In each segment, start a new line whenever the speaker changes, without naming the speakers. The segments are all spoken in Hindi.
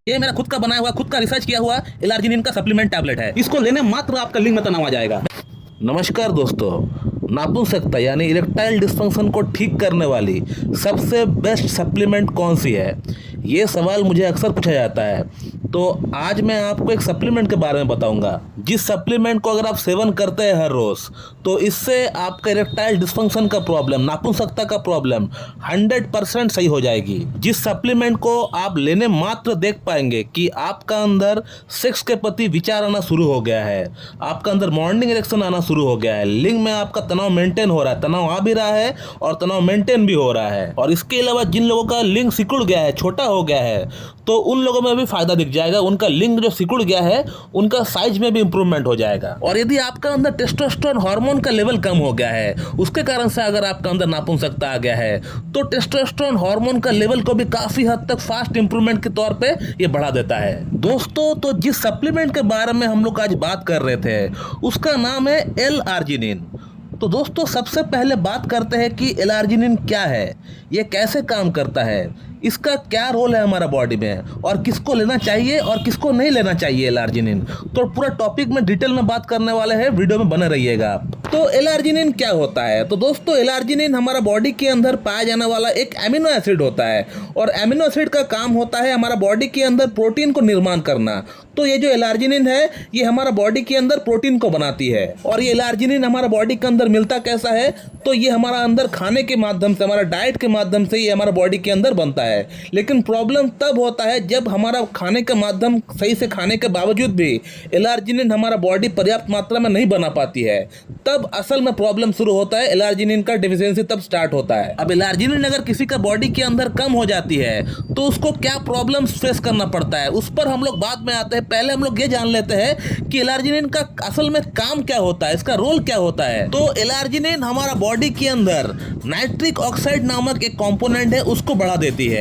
ये मेरा खुद का बनाया हुआ, खुद का रिसर्च किया हुआ एल-आर्जिनिन का सप्लीमेंट टैबलेट है। इसको लेने मात्र आपका लिंग में तनाव आ जाएगा। नमस्कार दोस्तों, नापुंसकता यानी इरेक्टाइल डिस्फंक्शन को ठीक करने वाली सबसे बेस्ट सप्लीमेंट कौन सी है, ये सवाल मुझे अक्सर पूछा जाता है। तो आज मैं आपको एक सप्लीमेंट के बारे में बताऊंगा, जिस सप्लीमेंट को अगर आप सेवन करते हैं हर रोज, तो इससे आपका इरेक्टाइल डिस्फंक्शन का प्रॉब्लम, नापुंसकता का प्रॉब्लम 100% सही हो जाएगी। जिस सप्लीमेंट को आप लेने मात्र देख पाएंगे कि आपका अंदर सेक्स के प्रति विचार आना शुरू हो गया है, आपका अंदर मॉर्निंग इरेक्शन आना शुरू हो गया है, लिंग में आपका तनाव मेंटेन हो रहा है, तनाव आ भी रहा है और तनाव मेंटेन भी हो रहा है। और इसके अलावा जिन लोगों का लिंग सिकुड़ गया है, छोटा हो गया है, तो उन लोगों में भी फायदा दिख जाएगा। उनका लिंग जो सिकुड़ गया है, उनका साइज में भी इंप्रूवमेंट हो जाएगा। और यदि आपका अंदर टेस्टोस्टेरोन हार्मोन का लेवल कम हो गया है, उसके कारण से अगर आपका अंदर नापुंसकता आ गया है, तो टेस्टोस्टेरोन हार्मोन का लेवल को भी काफी हद तक फास्ट इंप्रूवमेंट के तौर पे ये बढ़ा देता है। दोस्तों, तो जिस सप्लीमेंट के बारे में हम लोग आज बात कर रहे थे, उसका नाम है एल-आर्जिनिन। तो दोस्तों, सबसे पहले बात करते हैं कि एल-आर्जिनिन क्या है, ये कैसे काम करता है, इसका क्या रोल है हमारा बॉडी में, और किसको लेना चाहिए और किसको नहीं लेना चाहिए एल-आर्जिनिन। तो पूरा टॉपिक में डिटेल में बात करने वाले हैं, वीडियो में बने रहिएगा आप। तो एल-आर्जिनिन क्या होता है? तो दोस्तों, एल-आर्जिनिन हमारा बॉडी के अंदर पाया जाने वाला एक एमिनो एसिड होता है, और एमिनो एसिड का काम होता है हमारा बॉडी के अंदर प्रोटीन को निर्माण करना। तो ये जो एल-आर्जिनिन है, ये हमारा बॉडी के अंदर प्रोटीन को बनाती है। और ये एल-आर्जिनिन हमारा बॉडी के अंदर मिलता कैसा है? तो ये हमारा अंदर खाने के माध्यम से, हमारा डाइट के माध्यम से ये हमारा बॉडी के अंदर बनता है। लेकिन प्रॉब्लम तब होता है जब हमारा खाने का माध्यम सही से खाने के बावजूद भी एल-आर्जिनिन हमारा बॉडी पर्याप्त मात्रा में नहीं बना पाती है, तब असल में प्रॉब्लम शुरू होता है। एल-आर्जिनिन का डिफिशियंसी तब स्टार्ट होता है। अब एल-आर्जिनिन अगर किसी का बॉडी के अंदर कम हो जाती है, तो उसको क्या प्रॉब्लम फेस करना पड़ता है, उस पर हम लोग बाद में आते हैं। पहले हम लोग ये जान लेते हैं कि एल-आर्जिनिन का असल में काम क्या होता है, इसका रोल क्या होता है। तो एल-आर्जिनिन हमारा बॉडी के अंदर नाइट्रिक ऑक्साइड नामक एक कंपोनेंट है, उसको बढ़ा देती है,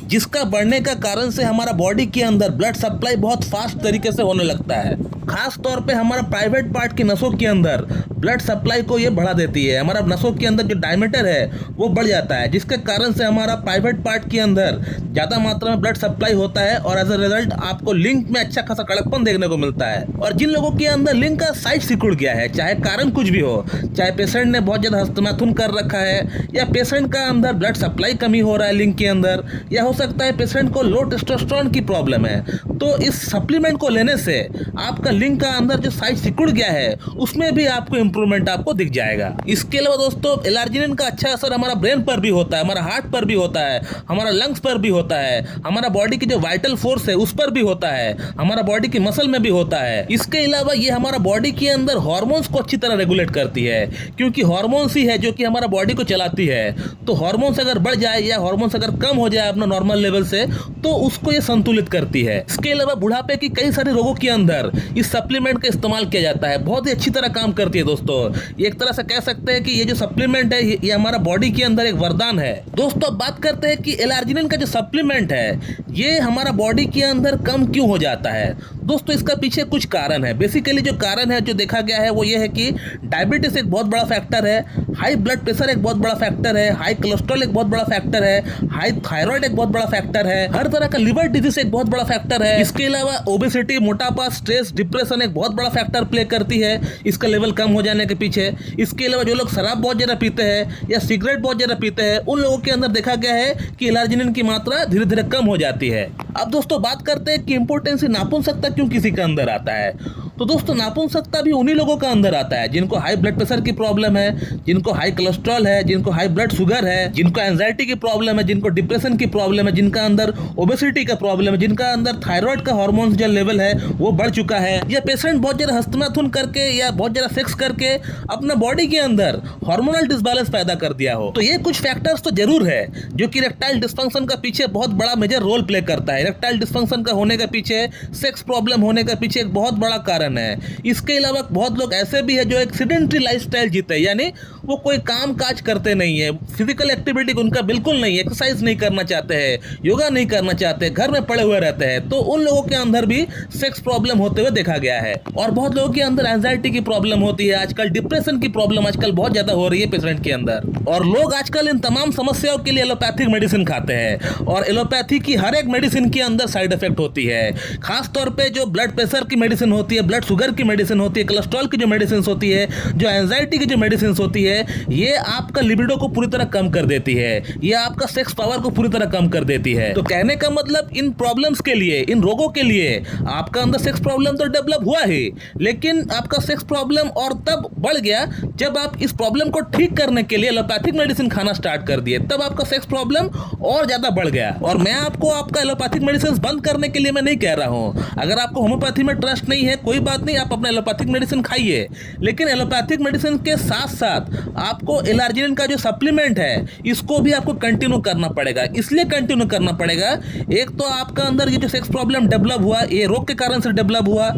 जिसका बढ़ने का कारण से हमारा बॉडी के अंदर ब्लड सप्लाई बहुत फास्ट तरीके से होने लगता है। खास तौर पे हमारा प्राइवेट पार्ट की नसों के अंदर ब्लड सप्लाई को ये बढ़ा देती है। हमारा नसों के अंदर जो डायमीटर है वो बढ़ जाता है, जिसके कारण से हमारा प्राइवेट पार्ट के अंदर ज़्यादा मात्रा में ब्लड सप्लाई होता है, और एज अ रिजल्ट आपको लिंग में अच्छा खासा कड़कपन देखने को मिलता है। और जिन लोगों के अंदर लिंग का साइज सिकुड़ गया है, चाहे कारण कुछ भी हो, चाहे पेशेंट ने बहुत ज़्यादा हस्तमैथुन कर रखा है, या पेशेंट का अंदर ब्लड सप्लाई कमी हो रहा है लिंग के अंदर, या हो सकता है पेशेंट को लो टेस्टोस्टेरोन की प्रॉब्लम है, तो इस सप्लीमेंट को लेने से आपका लिंग का अंदर जो साइज सिकुड़ गया है, उसमें भी आपको इंप्रूवमेंट आपको दिख जाएगा। इसके अलावा दोस्तों, एल-आर्जिनिन का अच्छा असर हमारा ब्रेन पर भी होता है, हमारा हार्ट पर भी होता है, हमारा लंग्स पर भी होता है, हमारा बॉडी की जो वाइटल फोर्स है उस पर भी होता है, हमारा बॉडी की मसल में भी होता है। इसके अलावा ये हमारा बॉडी के अंदर हार्मोन्स को अच्छी तरह रेगुलेट करती है, क्योंकि हार्मोन्स ही है जो कि हमारा बॉडी को चलाती है। तो हार्मोन्स अगर बढ़ जाए या हार्मोन्स अगर कम हो जाए अपना नॉर्मल लेवल से, तो उसको ये संतुलित करती है। इसके अलावा बुढ़ापे की कई सारे रोगों के अंदर इस सप्लीमेंट का इस्तेमाल किया जाता है, बहुत ही अच्छी तरह काम करती है दोस्तों। ये एक तरह से कह सकते हैं कि ये जो सप्लीमेंट है, ये हमारा बॉडी के अंदर एक वरदान है। दोस्तों, अब बात करते हैं कि एल-आर्जिनिन का जो सप्लीमेंट है, ये हमारा बॉडी के अंदर कम क्यों हो जाता है। दोस्तों, इसका पीछे कुछ कारण है। बेसिकली जो कारण है, जो देखा गया है, वो ये है कि डायबिटीज एक बहुत बड़ा फैक्टर है, हाई ब्लड प्रेशर एक बहुत बड़ा फैक्टर है, हाई कोलेस्ट्रॉल एक बहुत बड़ा फैक्टर है, हाई थायराइड एक बहुत बड़ा फैक्टर है, हर तरह का लिवर डिजीज एक बहुत बड़ा फैक्टर है। इसके अलावा ओबेसिटी, मोटापा, स्ट्रेस, डिप्रेशन एक बहुत बड़ा फैक्टर प्ले करती है इसका लेवल कम हो जाने के पीछे। इसके अलावा जो लोग शराब बहुत ज़्यादा पीते हैं या सिगरेट बहुत ज़्यादा पीते हैं, उन लोगों के अंदर देखा गया है कि एल-आर्जिनिन की मात्रा धीरे धीरे कम हो जाती है। अब दोस्तों, बात करते हैं कि इंपोर्टेंस नापुंसकता क्यों किसी के अंदर आता है। तो दोस्तों, नापुंसकता भी उन्हीं लोगों का अंदर आता है जिनको हाई ब्लड प्रेशर की प्रॉब्लम है, जिनको हाई कोलेस्ट्रॉल है, जिनको हाई ब्लड शुगर है, जिनको एंजाइटी की प्रॉब्लम है, जिनको डिप्रेशन की प्रॉब्लम है, जिनका अंदर ओबेसिटी का प्रॉब्लम है, जिनका अंदर थायराइड का हार्मोन जो लेवल है वो बढ़ चुका है, या पेशेंट बहुत ज्यादा हस्तमैथुन करके या बहुत ज्यादा सेक्स करके अपना बॉडी के अंदर हार्मोनल डिसबैलेंस पैदा कर दिया हो। तो ये कुछ फैक्टर्स तो जरूर है जो कि इरेक्टाइल डिस्फंक्शन का पीछे बहुत बड़ा मेजर रोल प्ले करता है। इरेक्टाइल डिस्फंक्शन का होने के पीछे, सेक्स प्रॉब्लम होने के पीछे एक बहुत बड़ा कारण कारण है। इसके अलावा बहुत लोग ऐसे भी है जो एक सेडेंटरी लाइफस्टाइल जीते हैं, यानी वो कोई काम काज करते नहीं है, फिजिकल एक्टिविटी उनका बिल्कुल नहीं है, एक्सरसाइज नहीं करना चाहते हैं, योगा नहीं करना चाहते, घर में पड़े हुए रहते हैं। तो उन लोगों के अंदर भी सेक्स प्रॉब्लम होते हुए देखा गया है। और बहुत लोगों के अंदर एंजाइटी की प्रॉब्लम होती है, आजकल डिप्रेशन की प्रॉब्लम आजकल बहुत ज्यादा हो रही है पेशेंट के अंदर। और लोग आजकल इन तमाम समस्याओं के लिए एलोपैथिक मेडिसिन खाते हैं, और एलोपैथी की हर एक मेडिसिन के अंदर साइड इफेक्ट होती है। खास तौर पे जो ब्लड प्रेशर की मेडिसिन होती है, ब्लड शुगर की मेडिसिन होती है, कोलेस्ट्रॉल की जो मेडिसिन होती है, जो एंजाइटी की जो मेडिसिन होती है, ये आपका लिबिडो को पूरी तरह कम कर देती है, ये आपका सेक्स पावर को पूरी तरह कम कर देती है। तो कहने का मतलब इन प्रॉब्लम्स के लिए, इन रोगों के लिए आपका अंदर सेक्स प्रॉब्लम तो डेवलप हुआ ही, लेकिन आपका सेक्स प्रॉब्लम और तब बढ़ गया जब आप इस प्रॉब्लम को ठीक करने के लिए एलोपैथिक मेडिसिन खाना स्टार्ट कर दिए, तब आपका सेक्स प्रॉब्लम और ज्यादा बढ़ गया। और मैं आपको आपका एलोपैथिक मेडिसिन बंद करने के लिए मैं नहीं कह रहा हूं। अगर आपको होम्योपैथी में ट्रस्ट नहीं है, कोई बात नहीं, आप अपना एलोपैथिक मेडिसिन खाइए, लेकिन एलोपैथिक मेडिसिन के साथ साथ आपको एलार्जिनिन का जो सप्लीमेंट है, इसको भी आपको कंटिन्यू करना पड़ेगा। इसलिए कंटिन्यू करना पड़ेगा, एक तो आपका अंदर ये जो सेक्स प्रॉब्लम डेवलप हुआ, ये रोग के कारण से डेवलप हुआ,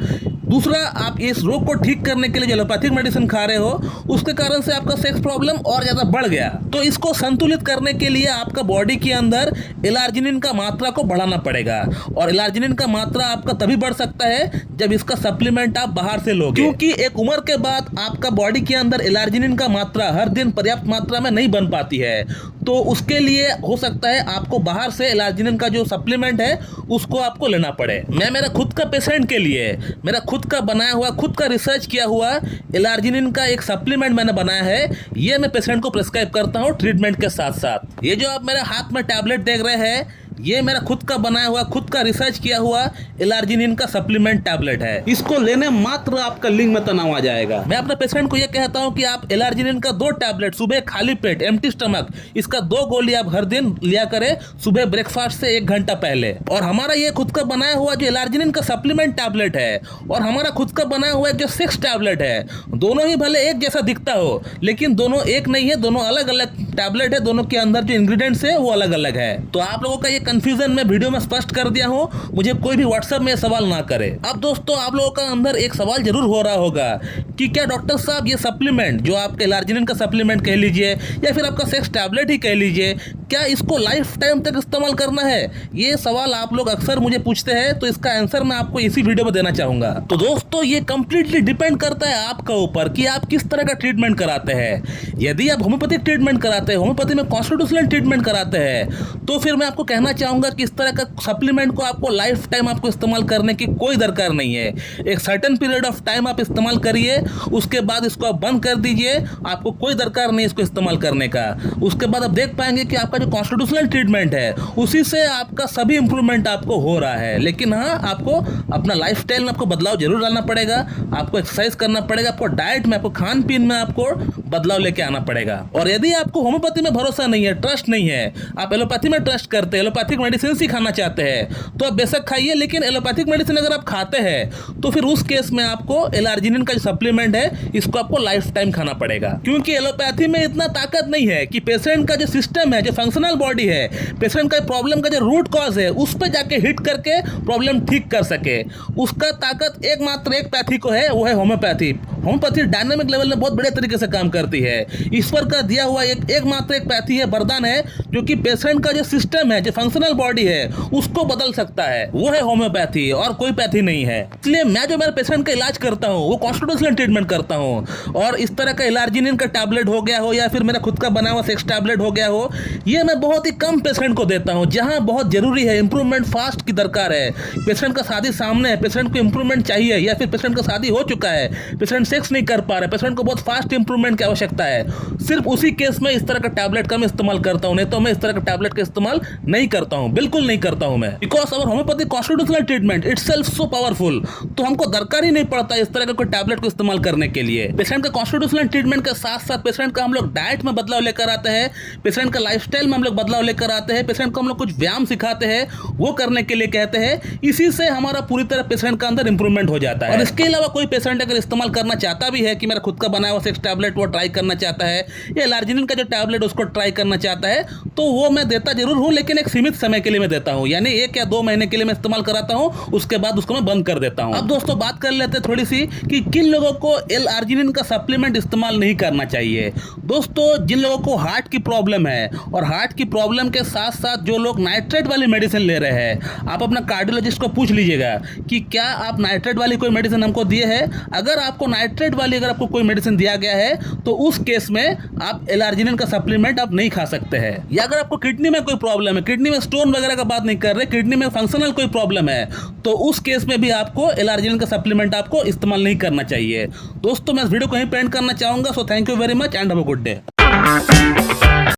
दूसरा आप इस रोग को ठीक करने के लिए जो एलोपैथिक मेडिसिन खा रहे हो, उसके कारण से आपका सेक्स प्रॉब्लम और ज्यादा बढ़ गया। तो इसको संतुलित करने के लिए आपका बॉडी के अंदर एलार्जिनिन का मात्रा को बढ़ाना पड़ेगा। और एलार्जिनिन का मात्रा आपका तभी बढ़ सकता है जब इसका सप्लीमेंट आप बाहर से लोगे, क्योंकि एक उम्र के बाद आपका बॉडी के अंदर एलार्जिनिन का मात्रा हर दिन पर्याप्त मात्रा में नहीं बन पाती है। तो उसके लिए हो सकता है आपको बाहर से एलार्जिनिन का जो सप्लीमेंट है उसको आपको लेना पड़े। मैं मेरा खुद का पेशेंट के लिए मेरा खुद का बनाया हुआ, खुद का रिसर्च किया हुआ एलार्जिनिन का एक सप्लीमेंट मैंने बनाया है, ये मैं पेशेंट को प्रिस्क्राइब करता हूँ ट्रीटमेंट के साथ साथ। ये जो आप मेरे हाथ में टैबलेट देख रहे हैं, ये मेरा खुद का बनाया हुआ, खुद का रिसर्च किया हुआ एलार्जिनिन का सप्लीमेंट टैबलेट है। इसको लेने मात्र आपका लिंग में तनाव आ जाएगा। मैं अपने पेशेंट को ये कहता हूँ कि आप एलार्जिनिन का 2 टैबलेट सुबह खाली पेट, एम्प्टी स्टमक, इसका 2 गोली आप हर दिन लिया करें सुबह ब्रेकफास्ट से 1 घंटा पहले। और हमारा ये खुद का बनाया हुआ जो एलार्जिनिन का सप्लीमेंट टैबलेट है और हमारा खुद का बनाया हुआ जो 6 टैबलेट है, दोनों ही भले एक जैसा दिखता हो, लेकिन दोनों एक नहीं है, दोनों अलग अलग टैबलेट है, दोनों के अंदर जो इंग्रेडिएंट्स है वो अलग अलग है। तो आप लोगों का ये कंफ्यूजन मैं वीडियो में स्पष्ट कर दिया हूं, मुझे कोई भी व्हाट्सएप में सवाल ना करे। अब दोस्तों, आप लोगों का अंदर एक सवाल जरूर हो रहा होगा कि क्या डॉक्टर साहब ये सप्लीमेंट जो आपके एलार्जिनिन का सप्लीमेंट कह लीजिए या फिर आपका सेक्स टैबलेट ही कह लीजिए, क्या इसको लाइफ टाइम तक इस्तेमाल करना है? ये सवाल आप लोग अक्सर मुझे पूछते हैं, तो इसका आंसर मैं आपको इसी वीडियो में देना चाहूंगा। तो दोस्तों, ये कंप्लीटली डिपेंड करता है आपका ऊपर कि आप किस तरह का ट्रीटमेंट कराते हैं। यदि आप होम्योपैथिक ट्रीटमेंट कराते हैं, होम्योपैथी में कॉन्स्टिट्यूशनल ट्रीटमेंट कराते हैं, तो फिर मैं आपको कहना चाहूंगा कि इस तरह का सप्लीमेंट को आपको लाइफ टाइम आपको इस्तेमाल करने की कोई दरकार नहीं है। एक सर्टेन पीरियड ऑफ टाइम आप इस्तेमाल करिए, उसके बाद इसको आप बंद कर दीजिए, आपको कोई दरकार नहीं इसको इस्तेमाल करने का। उसके बाद आप देख पाएंगे कि आपका जो कॉन्स्टिट्यूशनल ट्रीटमेंट है उसी से आपका सभी इंप्रूवमेंट आपको हो रहा है। लेकिन हाँ, आपको अपना लाइफ स्टाइल में आपको बदलाव जरूर लाना पड़ेगा, आपको एक्सरसाइज करना पड़ेगा, आपको डाइट में, आपको खान पीन में आपको बदलाव लेके आना पड़ेगा। और यदि आपको होम्योपैथी में भरोसा नहीं है, ट्रस्ट नहीं है, आप एलोपैथी में ट्रस्ट करते हैं, एलोपैथिक मेडिसिन ही खाना चाहते हैं, तो आप बेशक खाइए, लेकिन एलोपैथिक मेडिसिन अगर आप खाते हैं तो फिर उस केस में आपको एलार्जिनिन का जो सप्लीमेंट है इसको आपको लाइफ टाइम खाना पड़ेगा। क्योंकि एलोपैथी में इतना ताकत नहीं है कि पेशेंट का जो सिस्टम है, जो फंक्शनल बॉडी है, पेशेंट का प्रॉब्लम का जो रूट कॉज है उस पर जाके हिट करके प्रॉब्लम ठीक कर सके। उसका ताकत एकमात्र एक पैथी को है, वो है होम्योपैथी। होम्योपैथी डायनामिक लेवल में बहुत बड़े तरीके से काम करती है। ईश्वर का दिया हुआ एकमात्र एक पैथी है, वरदान है, जो कि पेशेंट का जो सिस्टम है, जो फंक्शनल बॉडी है, उसको बदल सकता है, वो है होम्योपैथी, और कोई पैथी नहीं है। इसलिए मैं जो मेरे पेशेंट का इलाज करता हूँ वो कॉन्स्टिट्यूशनल ट्रीटमेंट करता हूँ। और इस तरह का एलार्जिनिन का टैबलेट हो गया हो या फिर मेरा खुद का बना हुआ सेक्स टैबलेट हो गया हो, ये मैं बहुत ही कम पेशेंट को देता हूँ जहाँ बहुत जरूरी है, इंप्रूवमेंट फास्ट की दरकार है। पेशेंट का शादी सामने है, पेशेंट को इंप्रूवमेंट चाहिए, या फिर पेशेंट का शादी हो चुका है, पेशेंट सेक्स नहीं कर पा रहा है, पेशेंट को बहुत फास्ट इंप्रूवमेंट की आवश्यकता है, सिर्फ उसी केस में इस तरह का टैबलेट का मैं इस्तेमाल करता हूँ। नहीं तो मैं इस तरह का टैबलेट का इस्तेमाल नहीं करता हूँ, बिल्कुल नहीं करता हूँ मैं। Because our homeopathic constitutional treatment itself so powerful, तो हमको दरकार ही नहीं पड़ता इस तरह का कोई टैबलेट को इस्तेमाल इस्तेमाल करने के लिए। पेशेंट का कॉन्स्टिट्यूशनल ट्रीटमेंट के साथ साथ पेशेंट का हम लोग डाइट में बदलाव लेकर आते हैं, पेशेंट का लाइफस्टाइल में हम लोग बदलाव लेकर आते हैं, पेशेंट को हम लोग कुछ व्यायाम सिखाते हैं, वो करने के लिए कहते हैं। इसी से हमारा पूरी तरह पेशेंट का अंदर इंप्रूवमेंट हो जाता है। और इसके अलावा कोई पेशेंट अगर इस्तेमाल करना चाहता भी है कि मेरा खुद का बनाया हुआ सेक्स टैबलेट वो ट्राई करना चाहता है, या एलार्जिनिन का जो टैबलेट उसको ट्राई करना चाहता है, तो वो मैं देता जरूर हूं, लेकिन एक सीमित समय के लिए मैं देता हूं, यानी 1 या 2 महीने के लिए मैं इस्तेमाल कराता हूं, उसके बाद उसको मैं बंद कर देता हूं। अब दोस्तों बात कर लेते हैं थोड़ी सी कि किन लोगों को एल-आर्जिनिन का सप्लीमेंट इस्तेमाल नहीं करना चाहिए। दोस्तों जिन लोगों को हार्ट की प्रॉब्लम है और हार्ट की प्रॉब्लम के साथ साथ जो लोग नाइट्रेट वाली मेडिसिन ले रहे हैं, आप अपना कार्डियोलॉजिस्ट को पूछ लीजिएगा कि क्या आप नाइट्रेट वाली कोई मेडिसिन हमको दिए है। अगर आपको नाइट्रेट वाली अगर आपको कोई मेडिसिन दिया गया है तो उस केस में आप एल-आर्जिनिन का सप्लीमेंट आप नहीं खा सकते हैं। या अगर आपको किडनी में कोई प्रॉब्लम है, किडनी में स्टोन वगैरह का बात नहीं कर रहे, किडनी में फंक्शनल कोई प्रॉब्लम है, तो उस केस में भी आपको एल-आर्जिनिन का सप्लीमेंट आपको इस्तेमाल नहीं करना चाहिए। दोस्तों मैं इस वीडियो को यहीं पे एंड करना चाहूंगा। So thank you very much and have a good day.